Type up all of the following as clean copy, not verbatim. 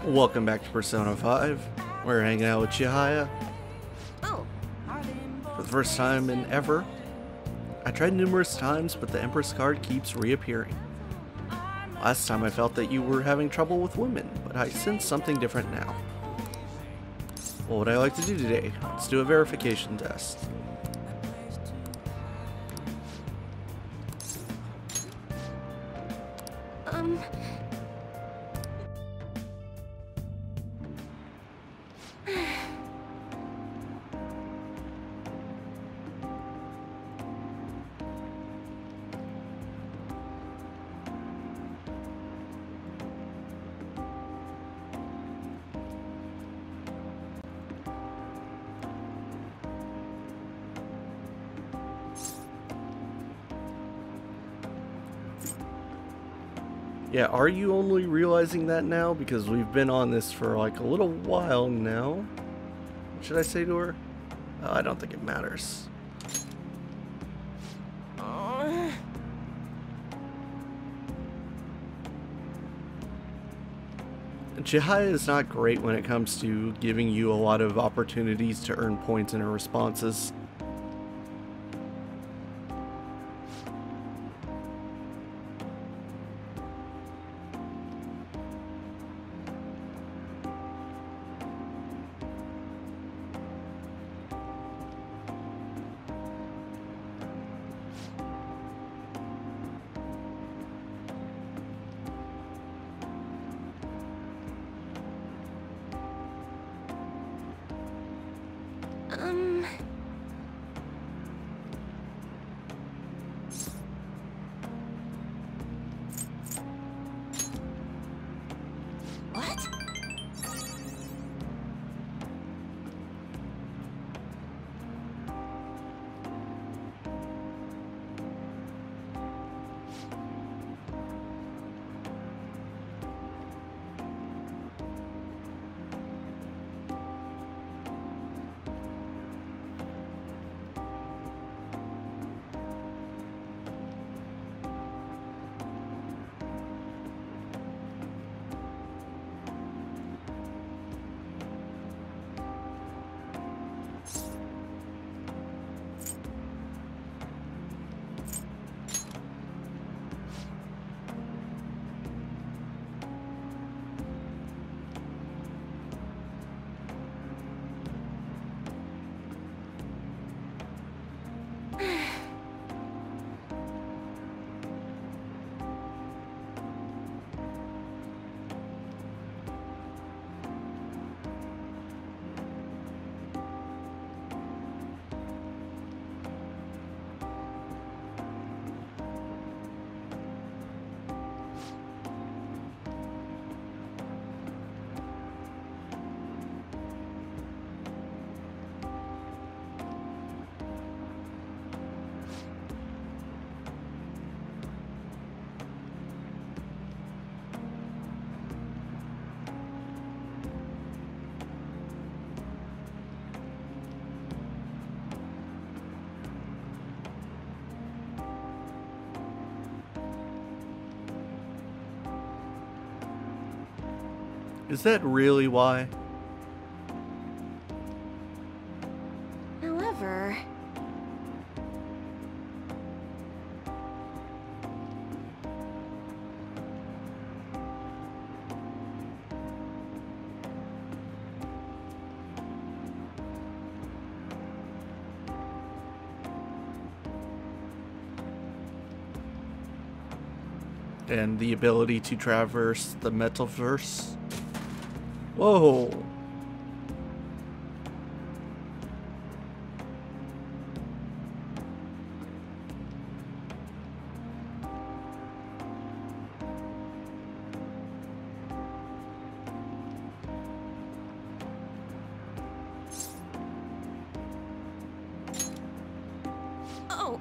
Welcome back to Persona 5. We're hanging out with Chihaya Oh, for the first time in ever. I tried numerous times, but the Empress card keeps reappearing. Last time I felt that you were having trouble with women, but I sense something different now. What would I like to do today? Let's do a verification test. Yeah, are you only realizing that now? Because we've been on this for like a little while now. What should I say to her? I don't think it matters. Chihaya is not great when it comes to giving you a lot of opportunities to earn points in her responses. what? Is that really why? However... And the ability to traverse the metaverse? Whoa! Oh,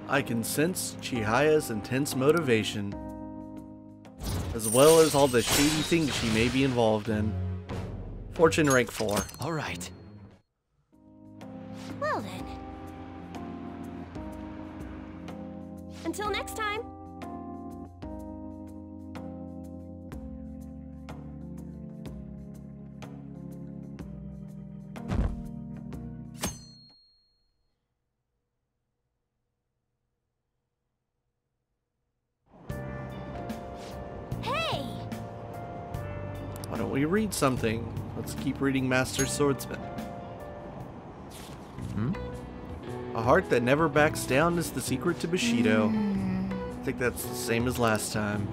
I can sense Chihiya's intense motivation, as well as all the shady things she may be involved in. Fortune rank 4. All right. Well then. Until next time. Hey! Why don't we read something? Let's keep reading Master Swordsman. A heart that never backs down is the secret to Bushido. I think that's the same as last time.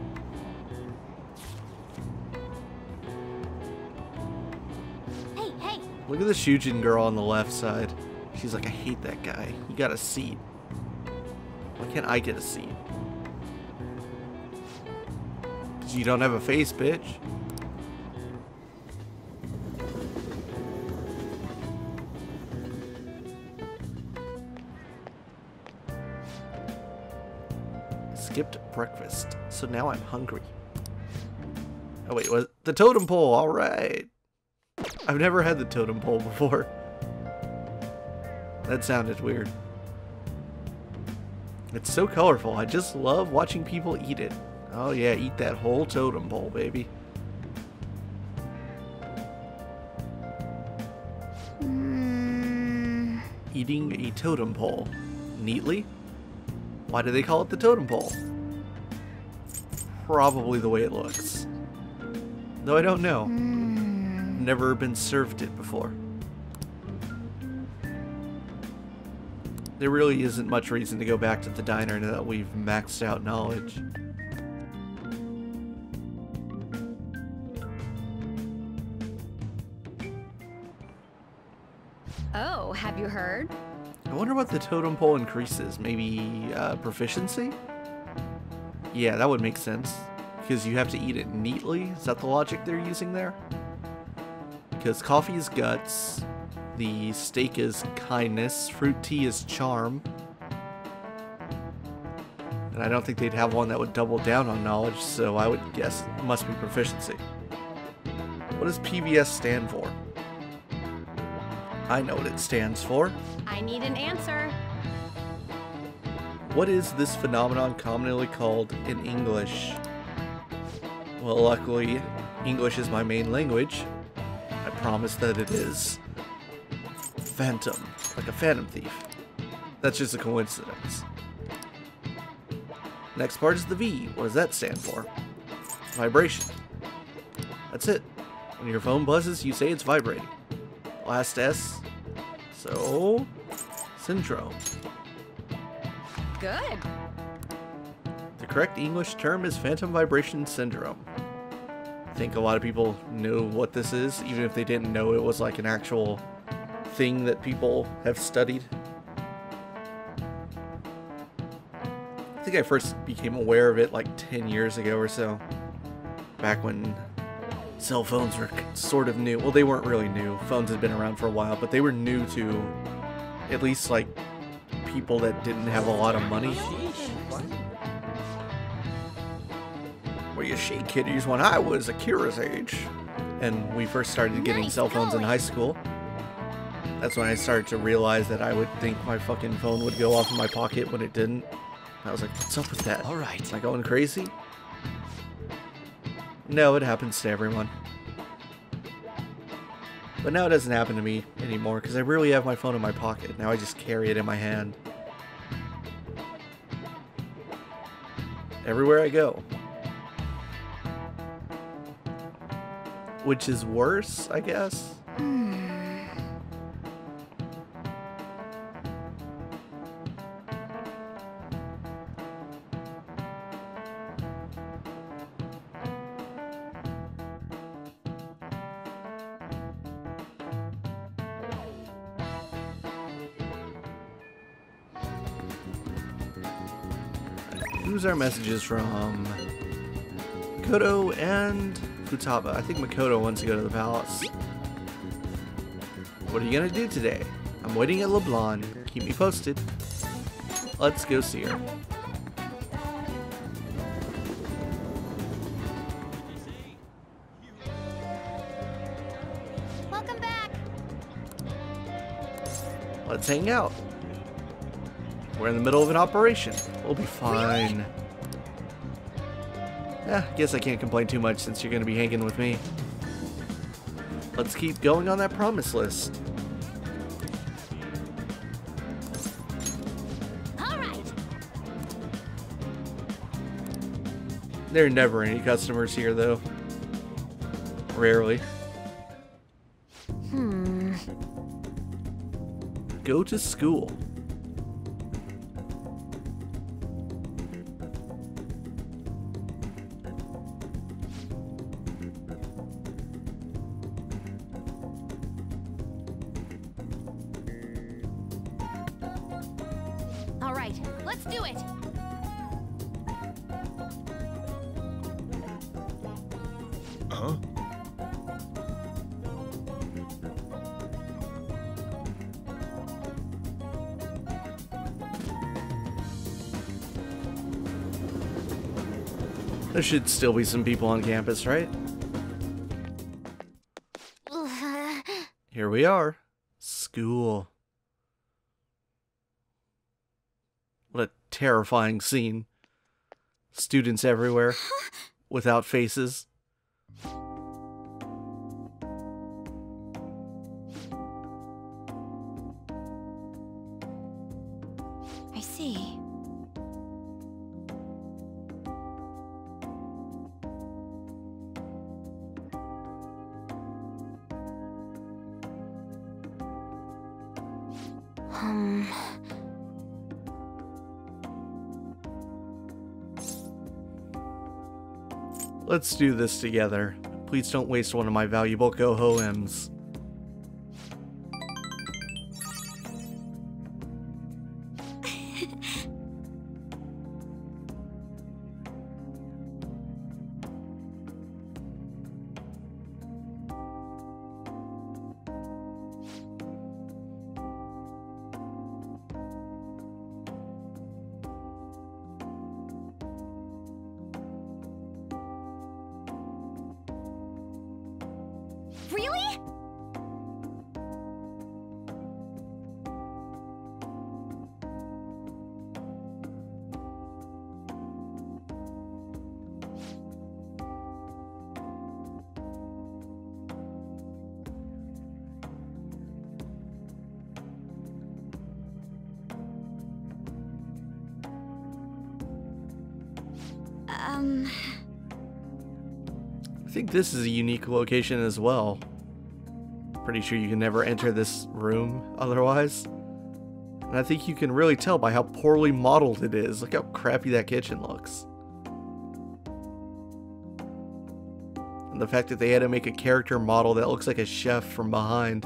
Hey, hey! Look at the Shujin girl on the left side. She's like, I hate that guy. He got a seat. Why can't I get a seat? Because you don't have a face, bitch. Skipped breakfast, so now I'm hungry. Oh wait, what? The totem pole, alright. I've never had the totem pole before. That sounded weird. It's so colorful, I just love watching people eat it. Oh yeah, eat that whole totem pole, baby. Eating a totem pole. Neatly? Why do they call it the totem pole? Probably the way it looks. Though I don't know. Never been served it before. There really isn't much reason to go back to the diner now that we've maxed out knowledge. Oh, have you heard? I wonder what the totem pole increases. Maybe proficiency? Yeah, that would make sense. Because you have to eat it neatly? Is that the logic they're using there? Because coffee is guts, the steak is kindness, fruit tea is charm. And I don't think they'd have one that would double down on knowledge, so I would guess it must be proficiency. What does PBS stand for? I know what it stands for. I need an answer. What is this phenomenon commonly called in English? Well, luckily, English is my main language. I promise that it is. Phantom, like a phantom thief. That's just a coincidence. Next part is the V. What does that stand for? Vibration. That's it. When your phone buzzes, you say it's vibrating. Last S. So, syndrome. Good. The correct English term is phantom vibration syndrome. I think a lot of people know what this is, even if they didn't know it was like an actual thing that people have studied. I think I first became aware of it like 10 years ago or so. Back when cell phones were sort of new. Well, they weren't really new. Phones had been around for a while, but they were new to at least like people that didn't have a lot of money. Well, you see, kiddies, when I was Akira's age, and we first started getting cell phones in high school, that's when I started to realize that I would think my fucking phone would go off in my pocket when it didn't. I was like, what's up with that? All right. Am I going crazy? No, it happens to everyone. But now it doesn't happen to me anymore because I really have my phone in my pocket. Now I just carry it in my hand. Everywhere I go. Which is worse, I guess. Who's our messages from? Makoto and Futaba. I think Makoto wants to go to the palace. What are you gonna do today? I'm waiting at LeBlanc. Keep me posted. Let's go see her. Welcome back. Let's hang out. We're in the middle of an operation. We'll be fine. Really? Yeah, guess I can't complain too much since you're gonna be hanging with me. Let's keep going on that promise list. All right. There are never any customers here, though. Rarely. Go to school. All right, let's do it. Huh? There should still be some people on campus, right? Here we are. School. What a terrifying scene. Students everywhere. Without faces. I see. Let's do this together. Please don't waste one of my valuable cohoems. Really? I think this is a unique location as well. Pretty sure you can never enter this room otherwise. And I think you can really tell by how poorly modeled it is. Look how crappy that kitchen looks. And the fact that they had to make a character model that looks like a chef from behind.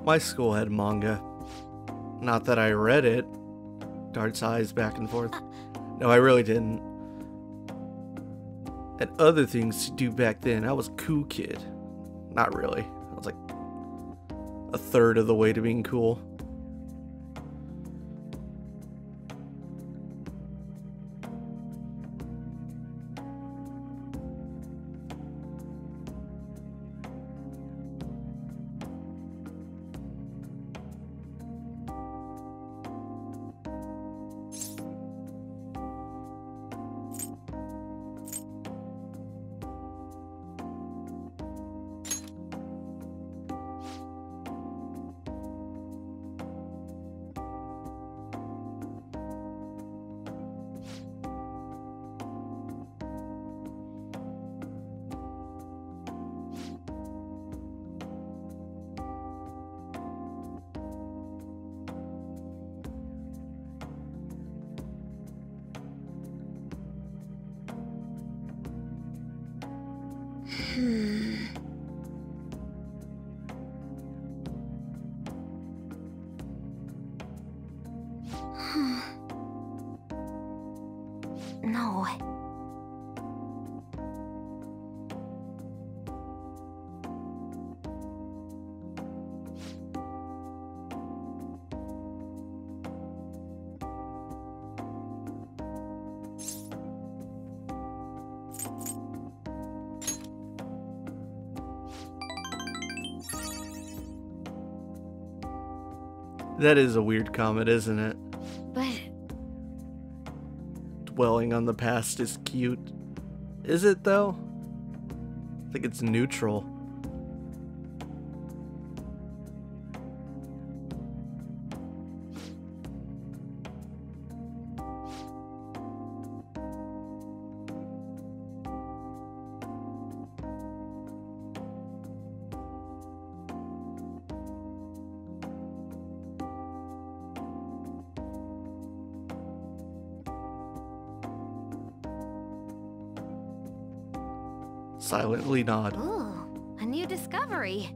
My school had manga. Not that I read it. Dart's eyes back and forth. No, I really didn't. Had other things to do back then. I was a cool kid. Not really. I was like a third of the way to being cool. No. That is a weird comment, isn't it? But Dwelling on the past is cute. Is it though? I think it's neutral. Silently nod. ooh, a new discovery.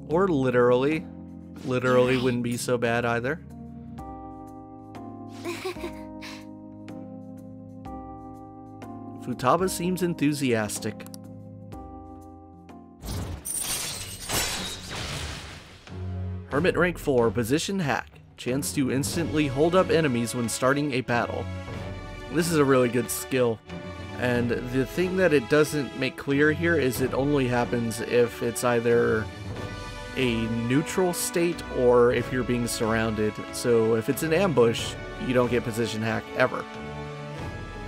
Or literally. Literally wouldn't be so bad either. Futaba seems enthusiastic. Hermit rank 4, position hack. Chance to instantly hold up enemies when starting a battle. This is a really good skill. And the thing that it doesn't make clear here is it only happens if it's either a neutral state or if you're being surrounded. So if it's an ambush, you don't get position hack ever.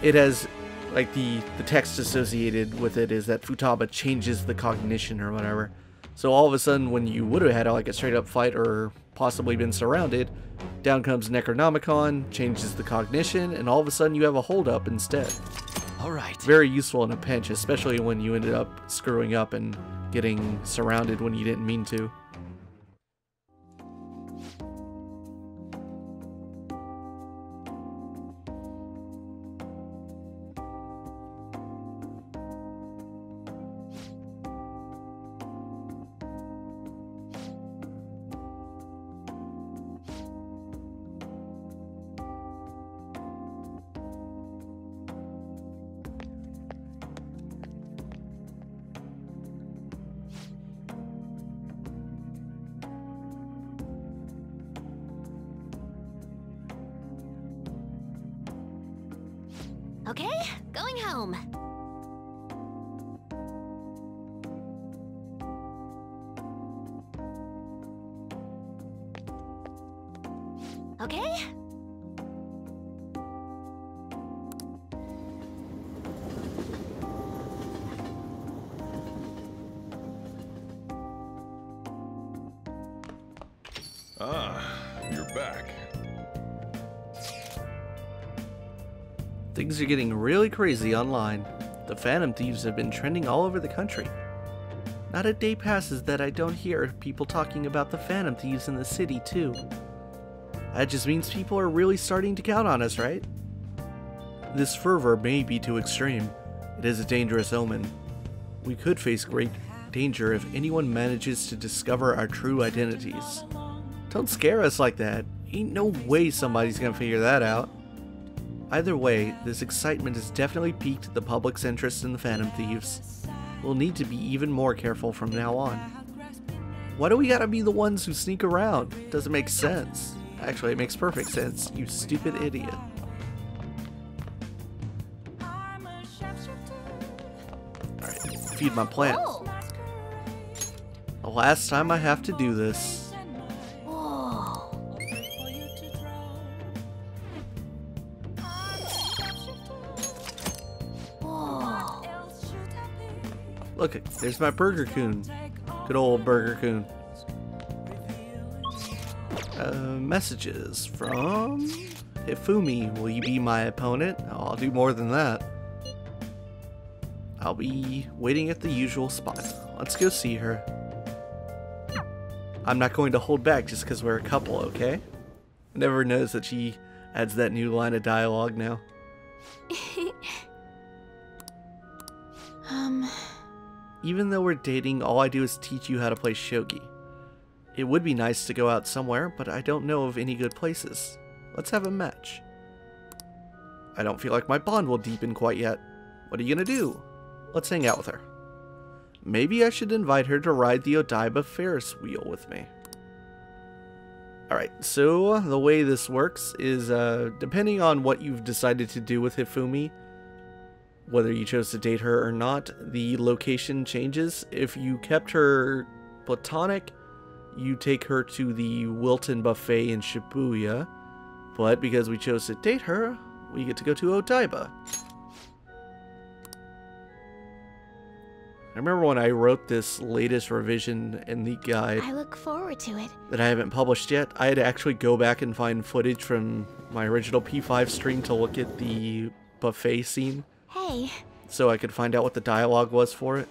It has, like, the text associated with it is that Futaba changes the cognition or whatever. So all of a sudden, when you would have had like a straight up fight or possibly been surrounded, down comes Necronomicon, changes the cognition, and all of a sudden you have a hold up instead. Alright. Very useful in a pinch, especially when you ended up screwing up and getting surrounded when you didn't mean to. Okay, going home. Okay? Ah, you're back. Things are getting really crazy online. The Phantom Thieves have been trending all over the country. Not a day passes that I don't hear people talking about the Phantom Thieves in the city too. That just means people are really starting to count on us, right? This fervor may be too extreme. It is a dangerous omen. We could face great danger if anyone manages to discover our true identities. Don't scare us like that. Ain't no way somebody's gonna figure that out. Either way, this excitement has definitely piqued the public's interest in the Phantom Thieves. We'll need to be even more careful from now on. Why do we gotta be the ones who sneak around? Doesn't make sense. Actually, it makes perfect sense, you stupid idiot. Alright, feed my plant. Oh. The last time I have to do this. Whoa. Whoa. Look, there's my Burger Coon. Good old Burger Coon. Messages from Hifumi. Will you be my opponent? Oh, I'll do more than that. I'll be waiting at the usual spot. Let's go see her. I'm not going to hold back just because we're a couple, okay? Never noticed that she adds that new line of dialogue now. Even though we're dating, all I do is teach you how to play shogi. It would be nice to go out somewhere, but I don't know of any good places. Let's have a match. I don't feel like my bond will deepen quite yet. What are you gonna do? Let's hang out with her. Maybe I should invite her to ride the Odaiba Ferris wheel with me. Alright, so the way this works is, depending on what you've decided to do with Hifumi, whether you chose to date her or not, the location changes. If you kept her platonic, you take her to the Wilton Buffet in Shibuya, but because we chose to date her, we get to go to Odaiba. I remember when I wrote this latest revision in the guide I look forward to it. that I haven't published yet, I had to actually go back and find footage from my original P5 stream to look at the buffet scene, Hey, so I could find out what the dialogue was for it.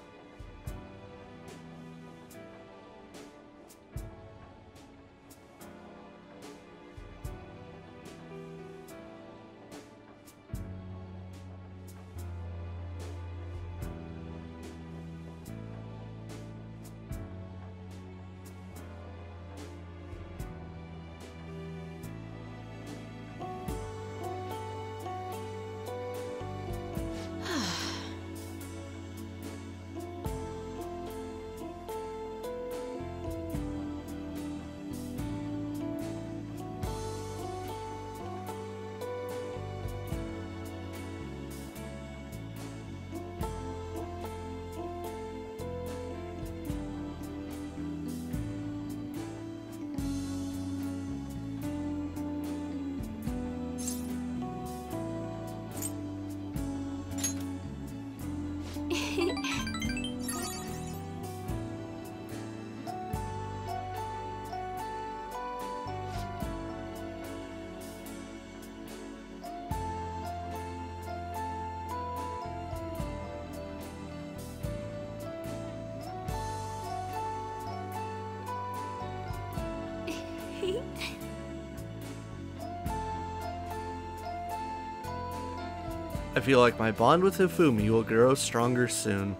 I feel like my bond with Hifumi will grow stronger soon.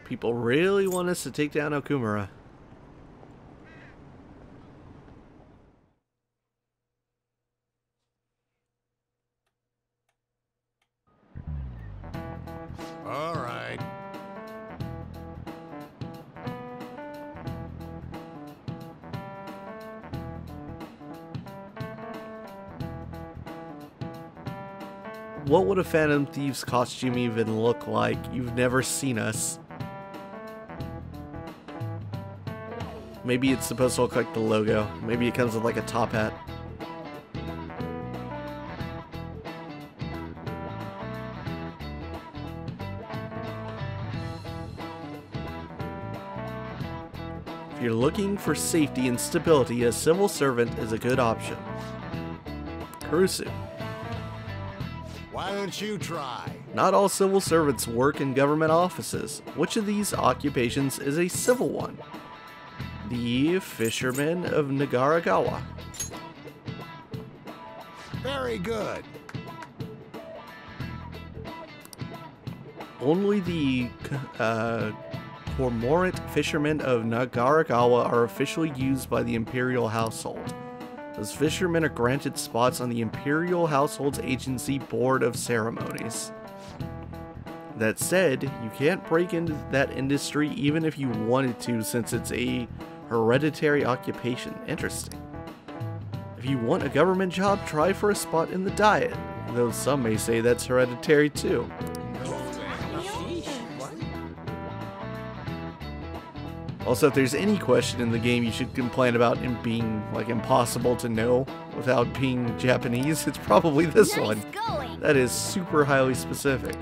People really want us to take down Okumura. All right. What would a Phantom Thief's costume even look like? You've never seen us. Maybe it's supposed to look like the logo. Maybe it comes with like a top hat. If you're looking for safety and stability, a civil servant is a good option. Kurusu. Why don't you try? Not all civil servants work in government offices. Which of these occupations is a civil one? The Fisherman of Nagaragawa. Very good. Only the Cormorant Fishermen of Nagaragawa are officially used by the Imperial Household. Those fishermen are granted spots on the Imperial Household's Agency Board of Ceremonies. That said, you can't break into that industry even if you wanted to, since it's a hereditary occupation. Interesting. If you want a government job, try for a spot in the Diet, though some may say that's hereditary too. Also, if there's any question in the game you should complain about it being like impossible to know without being Japanese, it's probably this one. Nice going. That is super highly specific.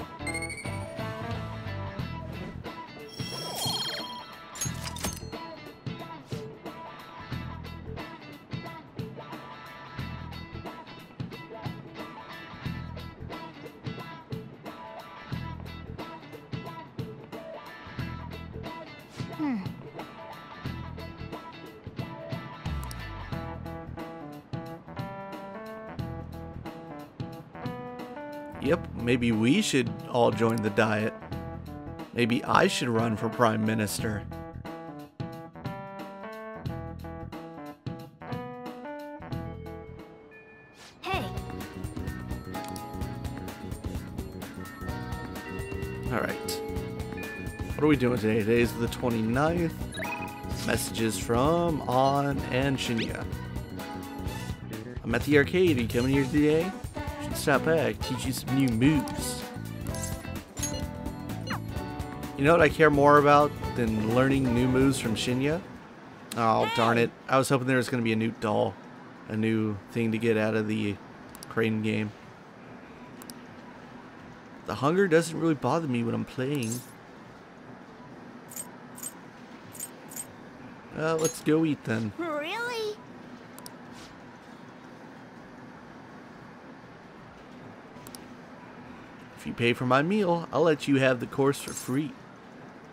Yep, maybe we should all join the diet. Maybe I should run for Prime Minister. Hey, Alright. What are we doing today? Today's the 29th. Messages from On and Shinya. I'm at the arcade. Are you coming here today? You should stop by. Teach you some new moves. You know what I care more about than learning new moves from Shinya? Oh, darn it. I was hoping there was going to be a new doll. A new thing to get out of the crane game. The hunger doesn't really bother me when I'm playing. Let's go eat then. really? If you pay for my meal, I'll let you have the course for free.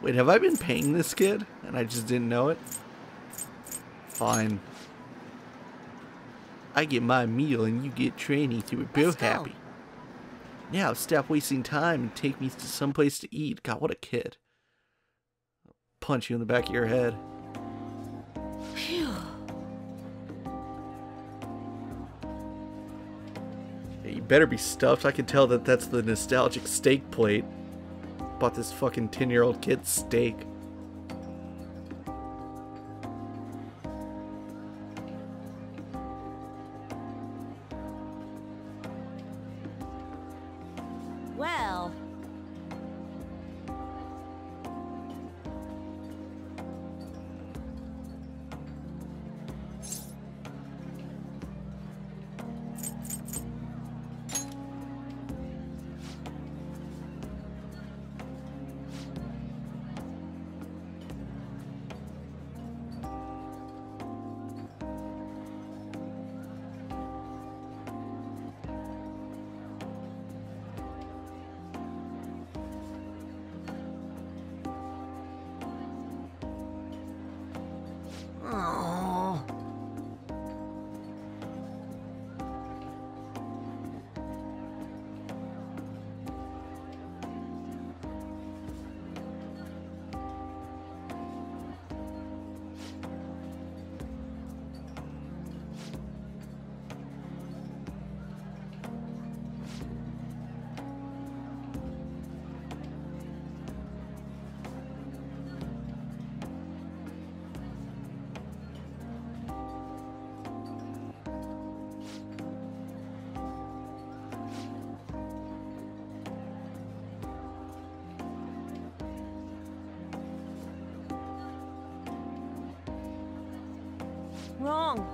Wait, have I been paying this kid? And I just didn't know it? Fine. I get my meal and you get training so we're both go. happy. Now stop wasting time and take me to someplace to eat. God, what a kid. I'll punch you in the back of your head. Phew. Yeah, you better be stuffed. I can tell that that's the nostalgic steak plate. Bought this fucking 10-year-old kid's steak. Well, oh. Wrong.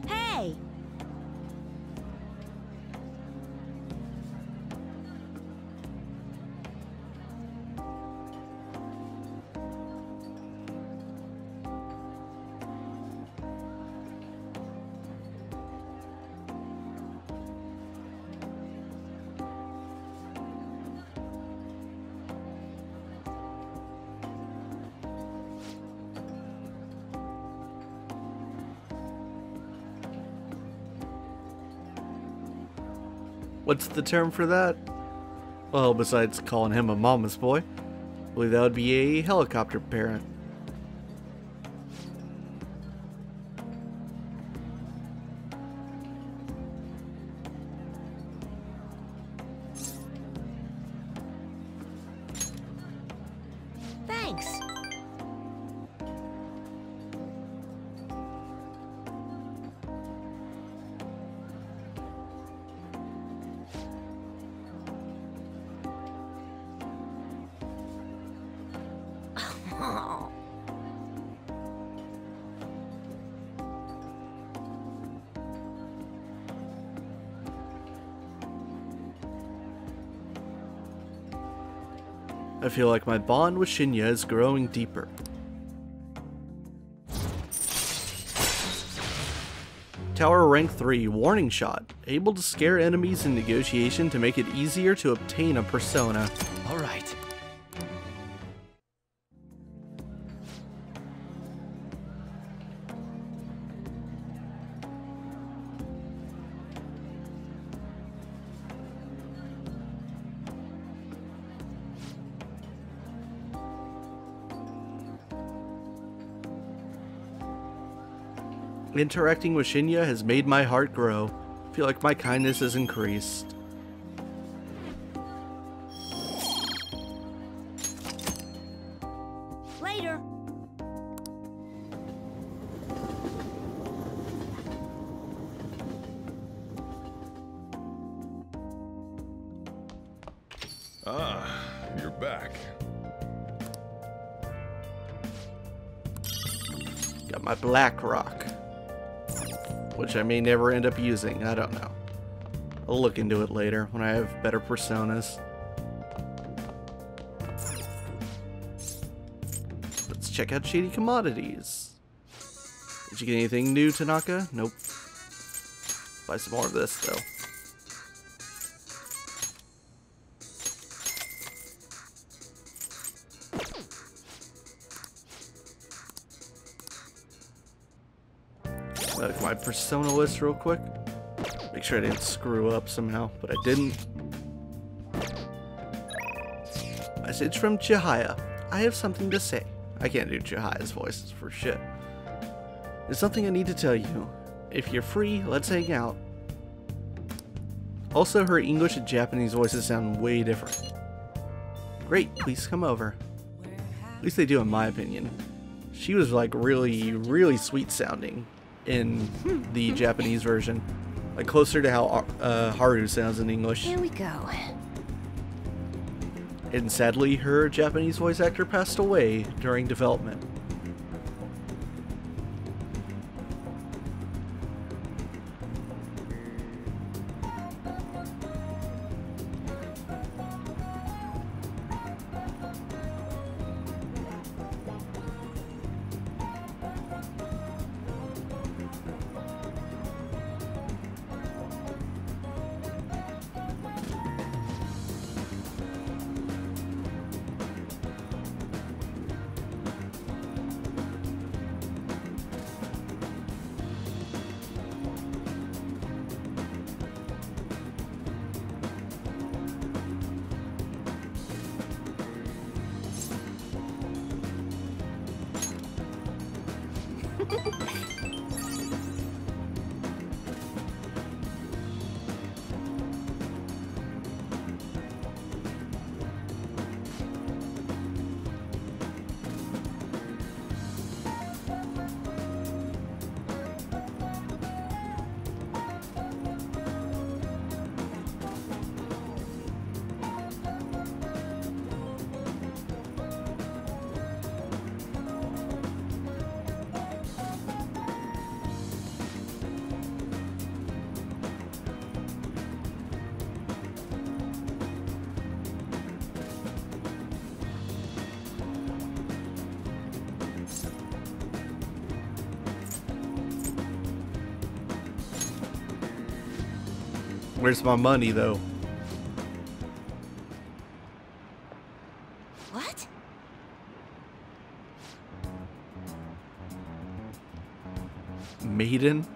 Hey! What's the term for that? Well, besides calling him a mama's boy, I believe that would be a helicopter parent. Thanks. Oh. I feel like my bond with Shinya is growing deeper. Tower rank 3, warning shot. Able to scare enemies in negotiation to make it easier to obtain a persona. All right. Interacting with Shinya has made my heart grow. I feel like my kindness has increased. Later. Ah, you're back. Got my black rock, which I may never end up using. I don't know. I'll look into it later when I have better personas. Let's check out shady commodities. Did you get anything new, Tanaka? Nope. Buy some more of this, though. Look at my persona list real quick. Make sure I didn't screw up somehow, but I didn't. Message from Chihaya. I have something to say. I can't do Chihaya's voice for shit. There's something I need to tell you. If you're free, let's hang out. Also, her English and Japanese voices sound way different. Great, please come over. At least they do in my opinion. She was like really, really sweet sounding in the Japanese version. Like closer to how Haru sounds in English. Here we go. And sadly, her Japanese voice actor passed away during development. Where's my money, though? What? Maiden?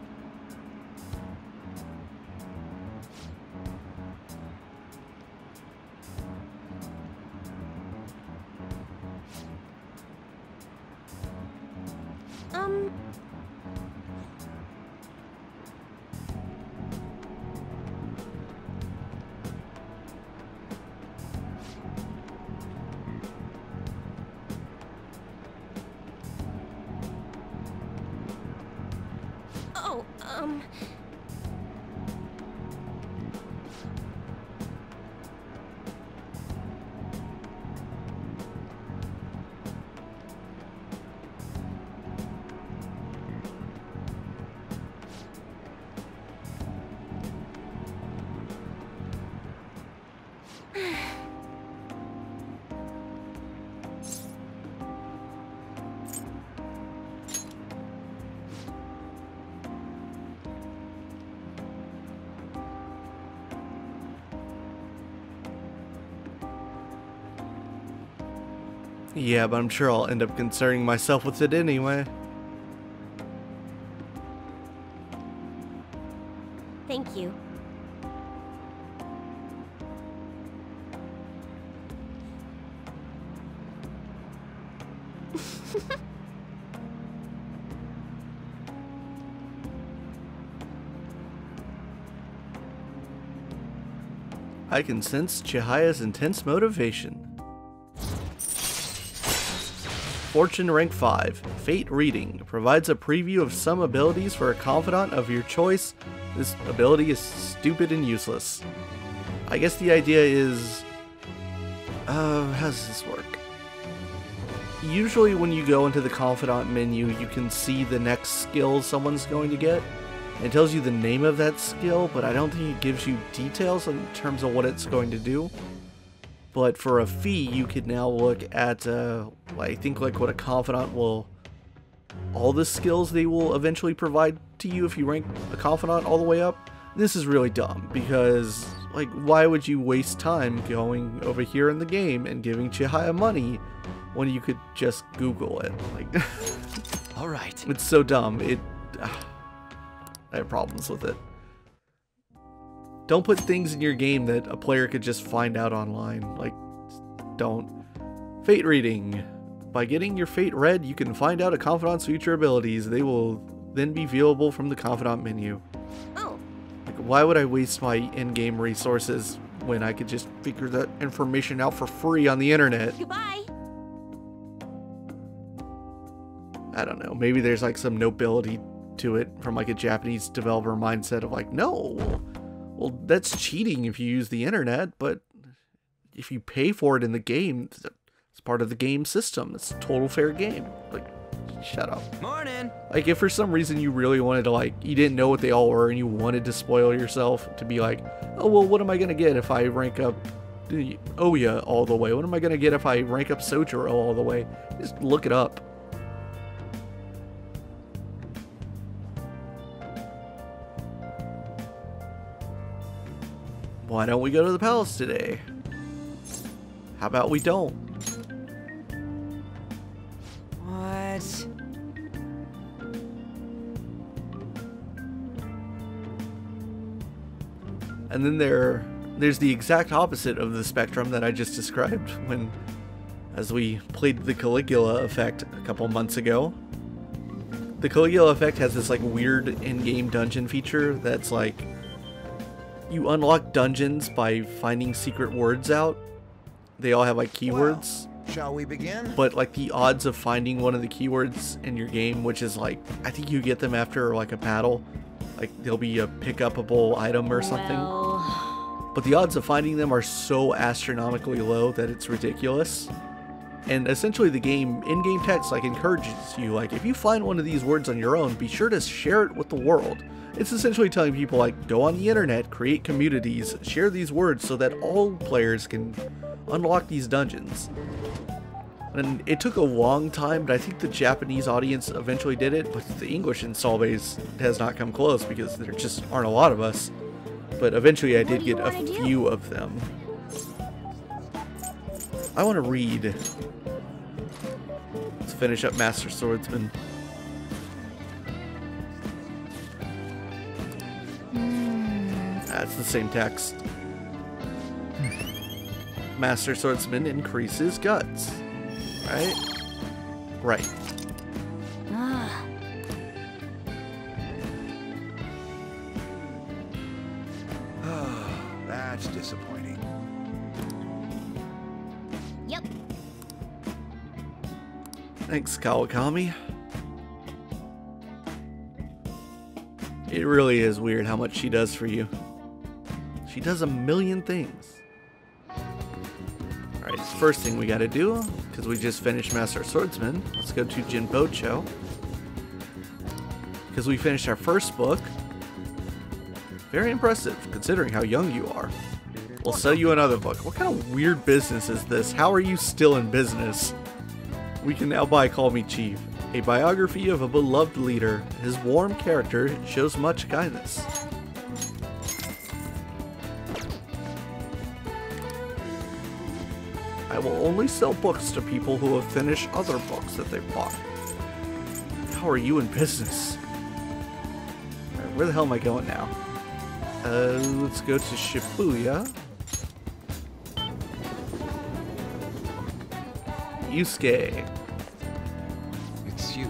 Oh, Yeah, but I'm sure I'll end up concerning myself with it anyway. Thank you. I can sense Chihiya's intense motivation. Fortune rank 5. Fate Reading. Provides a preview of some abilities for a confidant of your choice. This ability is stupid and useless. I guess the idea is... how does this work? Usually when you go into the confidant menu, you can see the next skill someone's going to get. It tells you the name of that skill, but I don't think it gives you details in terms of what it's going to do. But for a fee, you could now look at, I think like what a confidant will, all the skills they will eventually provide to you if you rank a confidant all the way up. This is really dumb because, like, why would you waste time going over here in the game and giving Chihiya money when you could just Google it? Like, all right. It's so dumb. I have problems with it. Don't put things in your game that a player could just find out online. Like, don't. Fate Reading. By getting your fate read, you can find out a confidant's future abilities. They will then be viewable from the confidant menu. Oh. Like, why would I waste my in-game resources when I could just figure that information out for free on the internet? Goodbye. I don't know. Maybe there's like some nobility to it from like a Japanese developer mindset of like, no, well, that's cheating if you use the internet, but if you pay for it in the game, it's part of the game system. It's a total fair game. Like, shut up. Morning. Like, if for some reason you really wanted to, like, you didn't know what they all were and you wanted to spoil yourself to be like, oh, well, what am I going to get if I rank up Oya all the way? What am I going to get if I rank up Sojiro all the way? Just look it up. Why don't we go to the palace today? How about we don't? what? And then there's the exact opposite of the spectrum that I just described when, as we played the Caligula effect a couple months ago. The Caligula effect has this like weird in-game dungeon feature that's like, you unlock dungeons by finding secret words out. They all have like keywords. Well, shall we begin? But like the odds of finding one of the keywords in your game, which is like, I think you get them after like a battle. Like there'll be a pick-upable item or something. Well... But the odds of finding them are so astronomically low that it's ridiculous. And essentially the game, in-game text, like encourages you, like if you find one of these words on your own, be sure to share it with the world. It's essentially telling people like, go on the internet, create communities, share these words so that all players can unlock these dungeons. And it took a long time, but I think the Japanese audience eventually did it, but the English install base has not come close because there just aren't a lot of us. But eventually I did get a few of them. I want to read. Let's finish up Master Swordsman. That's the same text. Master Swordsman increases guts. Right? Right. That's disappointing. Yep. Thanks, Kawakami. It really is weird how much she does for you. She does a million things. Alright, first thing we gotta do, because we just finished Master Swordsman, let's go to Jinbocho. Because we finished our first book. Very impressive, considering how young you are. We'll sell you another book. What kind of weird business is this? How are you still in business? We can now buy Call Me Chief, a biography of a beloved leader. His warm character shows much kindness. I will only sell books to people who have finished other books that they've bought. How are you in business? Alright, where the hell am I going now? Let's go to Shibuya. Yusuke. It's you.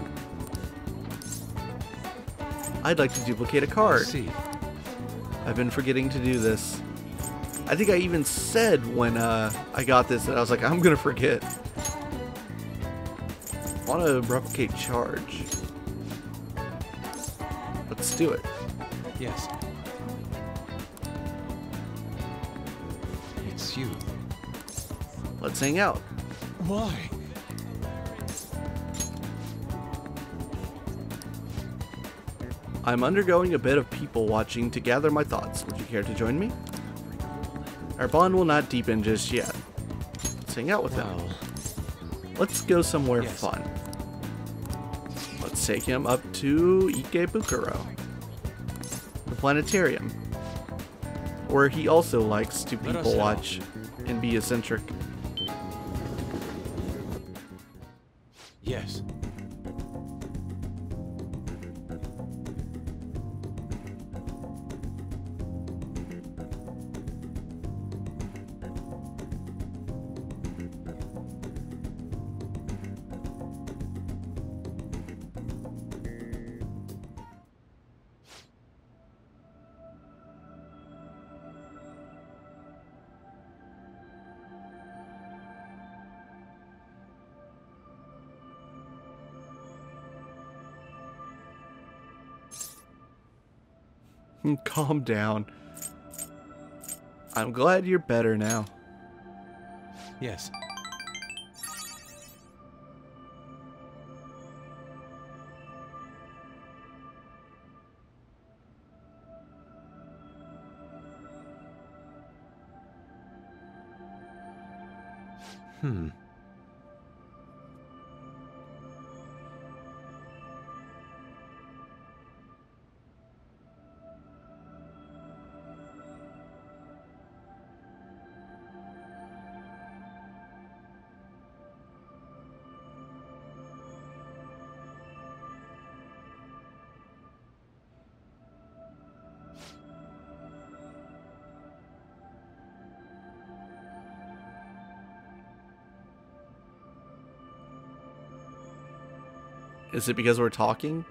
I'd like to duplicate a card. See. I've been forgetting to do this. I think I even said when I got this that I was like, I'm gonna forget. I want to replicate charge. Let's do it. Yes. It's you. Let's hang out. Why? I'm undergoing a bit of people watching to gather my thoughts. Would you care to join me? Our bond will not deepen just yet. Let's hang out with him. Well, Let's go somewhere yes. fun. Let's take him up to Ikebukuro, the planetarium, where he also likes to Let us people know. watch and be eccentric. yes. Calm down. I'm glad you're better now. Yes. Hmm. Is it because we're talking?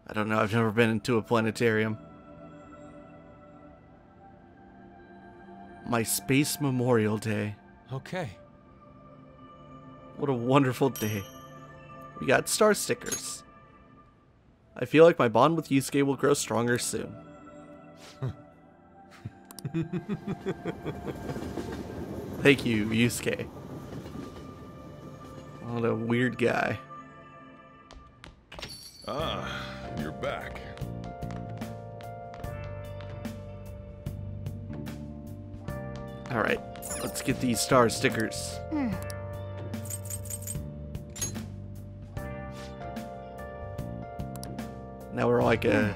I don't know. I've never been into a planetarium. My Space Memorial Day. Okay. What a wonderful day. We got star stickers. I feel like my bond with Yusuke will grow stronger soon. Thank you, Yusuke. What a weird guy. Ah, you're back. Alright, let's get these star stickers. Now we're like a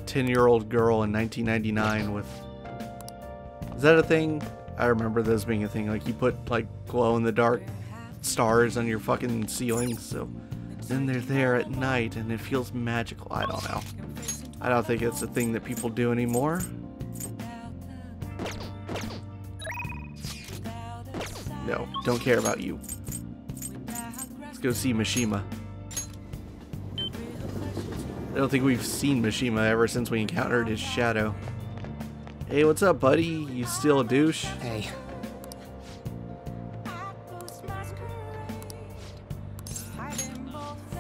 10-year-old girl in 1999 with... Is that a thing? I remember those being a thing. Like, you put, like, glow-in-the-dark stars on your fucking ceiling, so... Then they're there at night, and it feels magical. I don't know. I don't think it's a thing that people do anymore. No, don't care about you. Let's go see Mishima. I don't think we've seen Mishima ever since we encountered his shadow. Hey, what's up, buddy? You still a douche? Hey.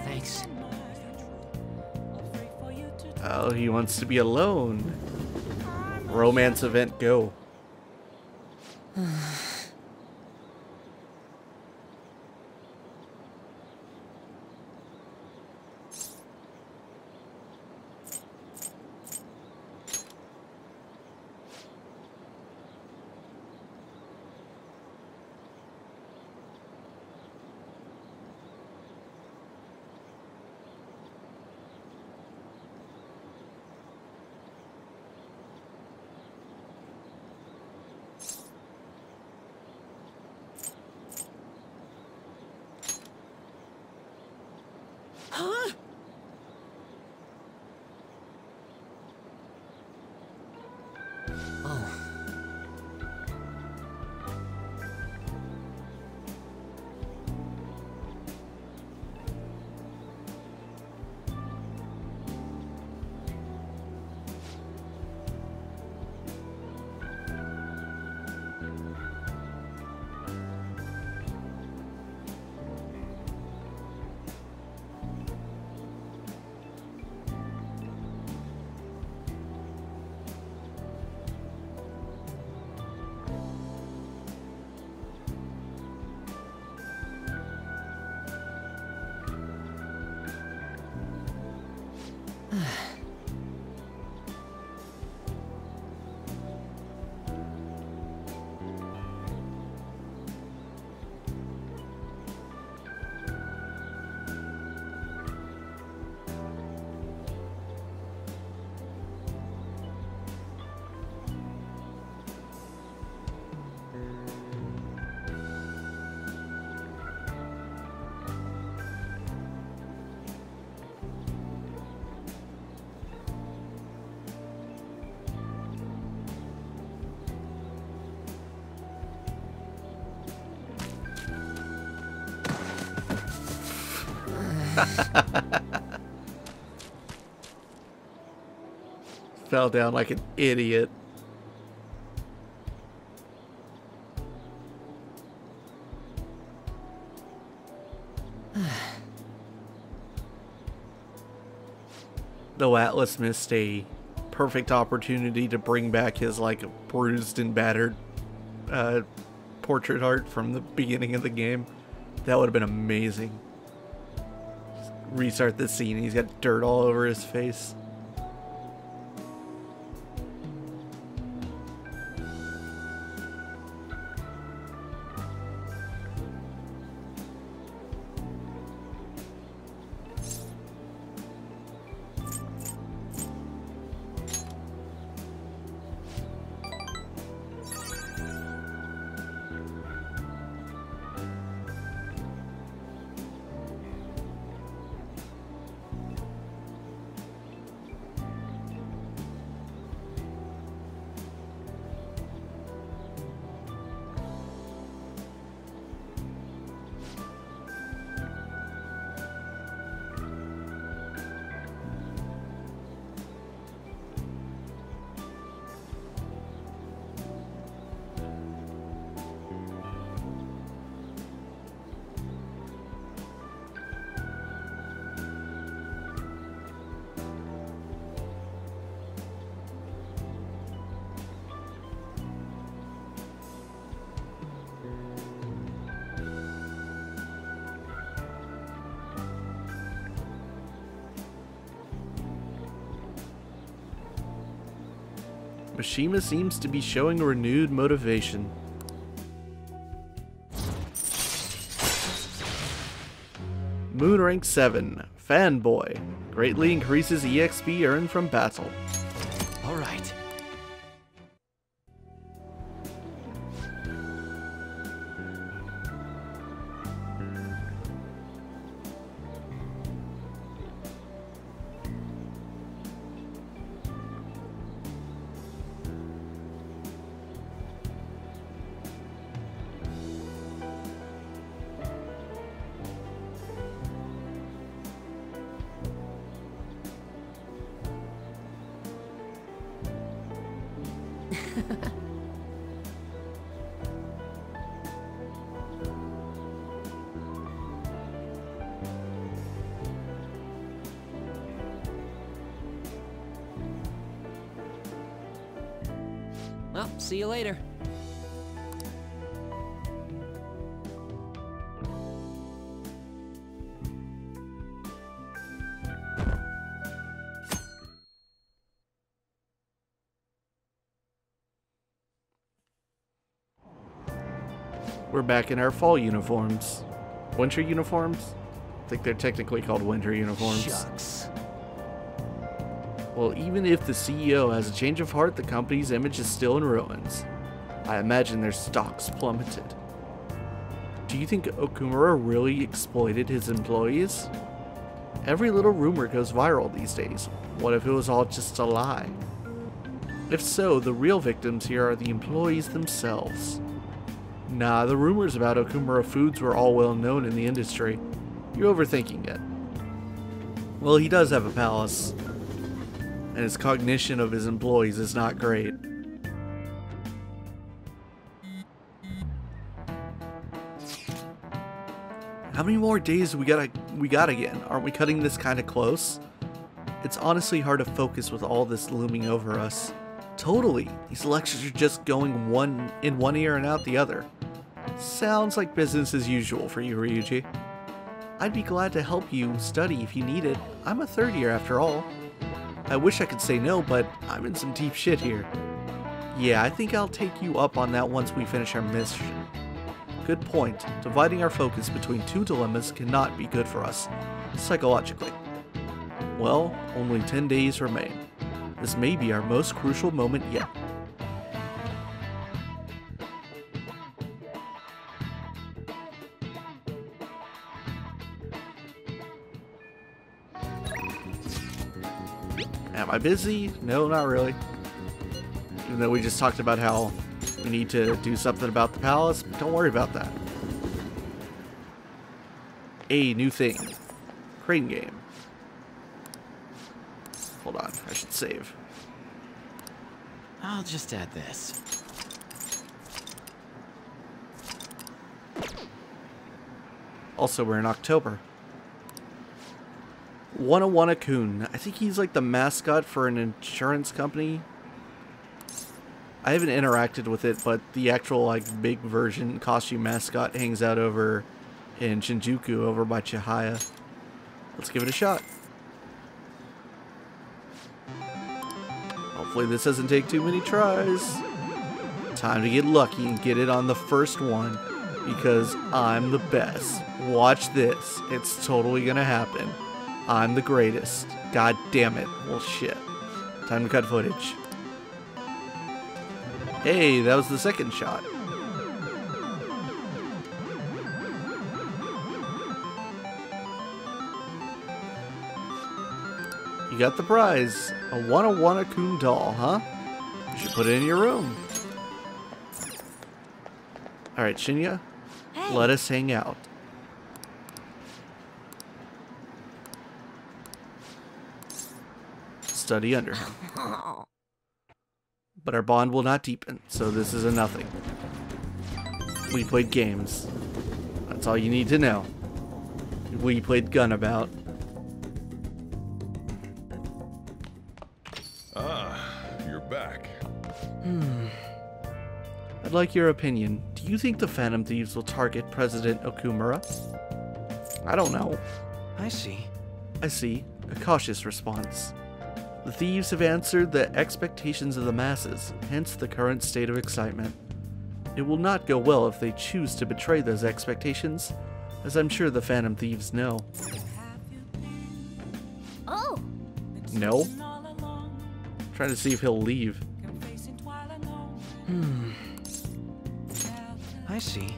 Thanks. Oh, he wants to be alone. Romance event, go. Huh? Oh. Fell down like an idiot. Though Atlas missed a perfect opportunity to bring back his like bruised and battered portrait art from the beginning of the game. That would have been amazing. Just restart the scene, he's got dirt all over his face. Mishima seems to be showing renewed motivation. Moon rank 7, Fanboy. Greatly increases EXP earned from battle. All right. Well, see you later. We're back in our fall uniforms. Winter uniforms? I think they're technically called winter uniforms. Shucks. Well, even if the CEO has a change of heart, the company's image is still in ruins. I imagine their stocks plummeted. Do you think Okumura really exploited his employees? Every little rumor goes viral these days. What if it was all just a lie? If so, the real victims here are the employees themselves. Nah, the rumors about Okumura Foods were all well known in the industry. You're overthinking it. Well, he does have a palace, and his cognition of his employees is not great. How many more days we got again? Aren't we cutting this kind of close? It's honestly hard to focus with all this looming over us. Totally, these lectures are just going in one ear and out the other. Sounds like business as usual for you, Ryuji. I'd be glad to help you study if you need it. I'm a third year after all. I wish I could say no, but I'm in some deep shit here. Yeah, I think I'll take you up on that once we finish our mission. Good point. Dividing our focus between two dilemmas cannot be good for us, psychologically. Well, only 10 days remain. This may be our most crucial moment yet. Am I busy? No, not really. Even though we just talked about how we need to do something about the palace, but don't worry about that. A new thing. Crane game. Hold on, I should save. I'll just add this. Also, we're in October. Wanna-Kun. I think he's like the mascot for an insurance company. I haven't interacted with it, but the actual like big version costume mascot hangs out over in Shinjuku over by Chihaya. Let's give it a shot. Hopefully this doesn't take too many tries. Time to get lucky and get it on the first one, because I'm the best. Watch this. It's totally gonna happen. I'm the greatest. God damn it. Well, shit. Time to cut footage. Hey, that was the second shot. You got the prize. A Wanna-Kun doll, huh? You should put it in your room. Alright, Shinya. Hey. Let us hang out. Study under him. But our bond will not deepen, so this is a nothing. We played games. That's all you need to know. We played Gunabout. Ah, you're back. I'd like your opinion. Do you think the Phantom Thieves will target President Okumura? I don't know. I see. I see. A cautious response. The thieves have answered the expectations of the masses, hence the current state of excitement. It will not go well if they choose to betray those expectations, as I'm sure the Phantom Thieves know. Oh, No? Trying to see if he'll leave. I see.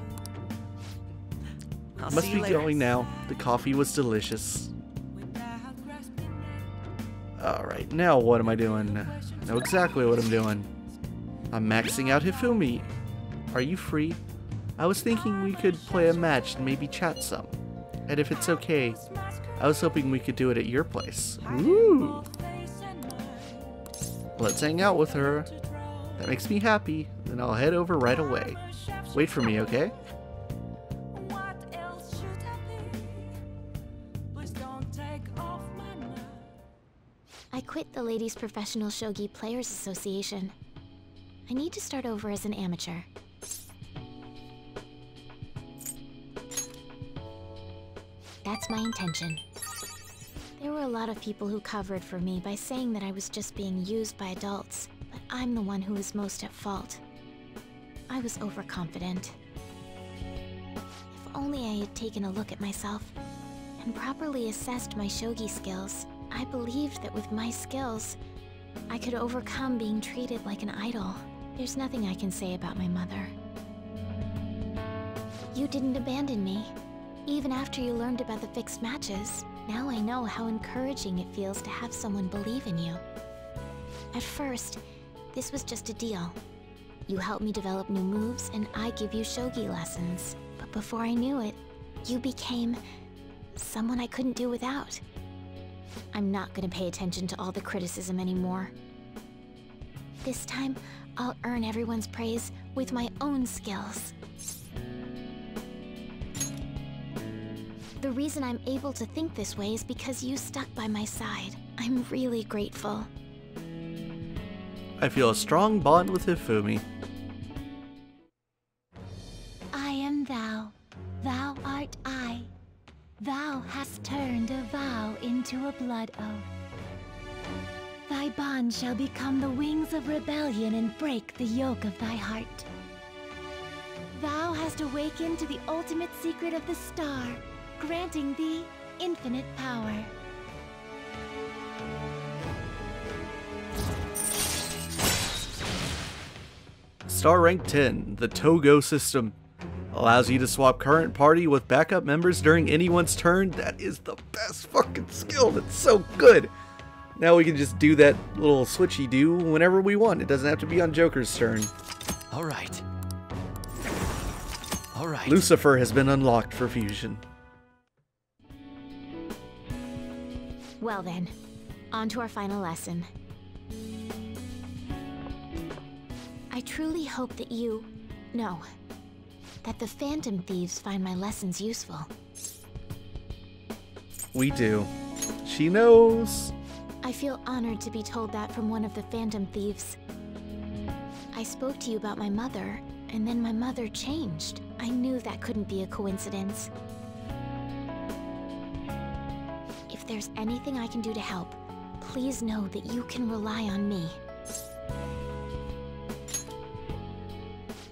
I'll Must see be you later. going now. The coffee was delicious. Alright, now what am I doing? I know exactly what I'm doing. I'm maxing out Hifumi. Are you free? I was thinking we could play a match and maybe chat some. And if it's okay, I was hoping we could do it at your place. Ooh! Let's hang out with her. That makes me happy, then I'll head over right away. Wait for me, okay? I quit the Ladies Professional Shogi Players Association. I need to start over as an amateur. That's my intention. There were a lot of people who covered for me by saying that I was just being used by adults, but I'm the one who was most at fault. I was overconfident. If only I had taken a look at myself and properly assessed my shogi skills. I believed that with my skills, I could overcome being treated like an idol. There's nothing I can say about my mother. You didn't abandon me, even after you learned about the fixed matches. Now I know how encouraging it feels to have someone believe in you. At first, this was just a deal. You help me develop new moves, and I give you shogi lessons. But before I knew it, you became someone I couldn't do without. I'm not gonna pay attention to all the criticism anymore. This time, I'll earn everyone's praise with my own skills. The reason I'm able to think this way is because you stuck by my side. I'm really grateful. I feel a strong bond with Hifumi. I am thou, thou art I. Thou hast turned a vow into a blood oath. Thy bond shall become the wings of rebellion and break the yoke of thy heart. Thou hast awakened to the ultimate secret of the star, granting thee infinite power. Star Rank 10, the Togo system. Allows you to swap current party with backup members during anyone's turn. That is the best fucking skill. That's so good. Now we can just do that little switchy do whenever we want. It doesn't have to be on Joker's turn. All right. All right. Lucifer has been unlocked for fusion. Well then, on to our final lesson. I truly hope that that the Phantom Thieves find my lessons useful. We do. She knows. I feel honored to be told that from one of the Phantom Thieves. I spoke to you about my mother, and then my mother changed. I knew that couldn't be a coincidence. If there's anything I can do to help, please know that you can rely on me.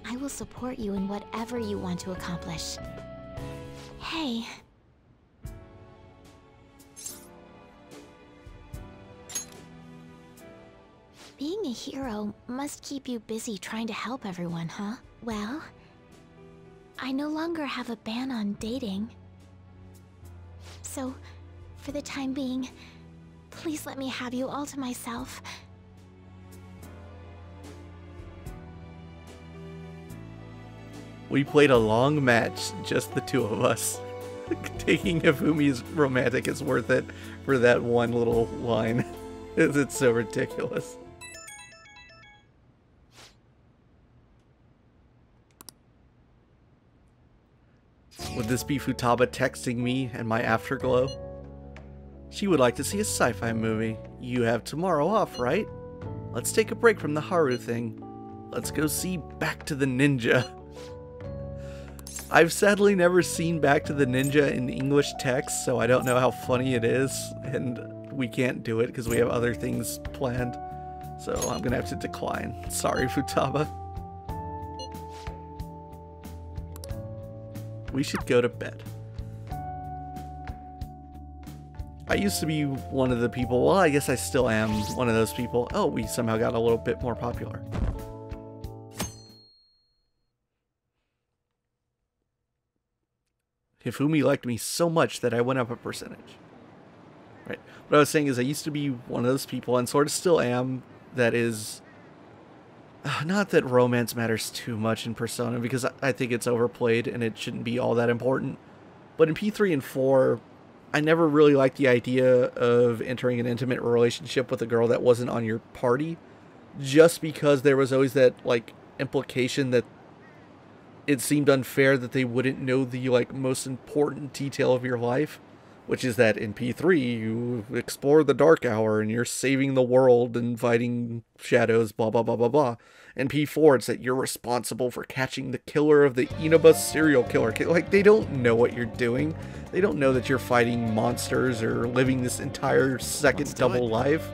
I will support you in whatever you want to accomplish. Hey. Being a hero must keep you busy trying to help everyone, huh? Well, I no longer have a ban on dating. So, for the time being, please let me have you all to myself. We played a long match, just the two of us. Taking Hifumi's romantic is worth it for that one little line. It's so ridiculous. Would this be Futaba texting me and my afterglow? She would like to see a sci-fi movie. You have tomorrow off, right? Let's take a break from the Haru thing. Let's go see Back to the Ninja. I've sadly never seen Back to the Ninja in English text, so I don't know how funny it is, and we can't do it because we have other things planned. So I'm gonna have to decline. Sorry, Futaba. We should go to bed. I used to be one of the people, well, I guess I still am one of those people. Oh, we somehow got a little bit more popular. Hifumi liked me so much that I went up a percentage. Right. What I was saying is I used to be one of those people, and sort of still am, that is... Not that romance matters too much in Persona, because I think it's overplayed and it shouldn't be all that important. But in P3 and 4, I never really liked the idea of entering an intimate relationship with a girl that wasn't on your party, just because there was always that, like, implication that it seemed unfair that they wouldn't know the, like, most important detail of your life, which is that in P3 you explore the Dark Hour and you're saving the world and fighting shadows, blah blah blah blah blah. In P4 it's that you're responsible for catching the killer of the Inaba serial killer. Like, they don't know what you're doing. They don't know that you're fighting monsters or living this entire second double life.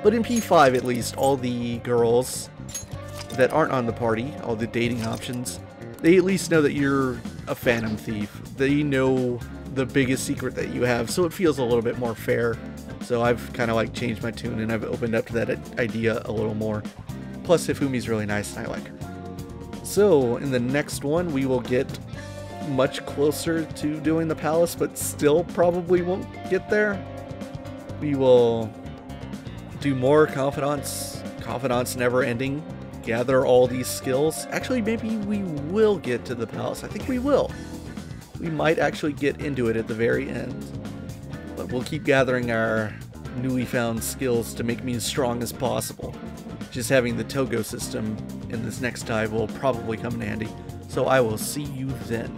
But in P5 at least, all the girls that aren't on the party, all the dating options, they at least know that you're a Phantom Thief. They know the biggest secret that you have, so it feels a little bit more fair. So I've kind of like changed my tune and I've opened up to that idea a little more. Plus Hifumi's really nice and I like her. So in the next one we will get much closer to doing the palace, but still probably won't get there. We will do more confidants never ending, gather all these skills. Actually, maybe we will get to the palace. I think we will. We might actually get into it at the very end. But we'll keep gathering our newly found skills to make me as strong as possible. Just having the Togo system in this next dive will probably come in handy. So I will see you then.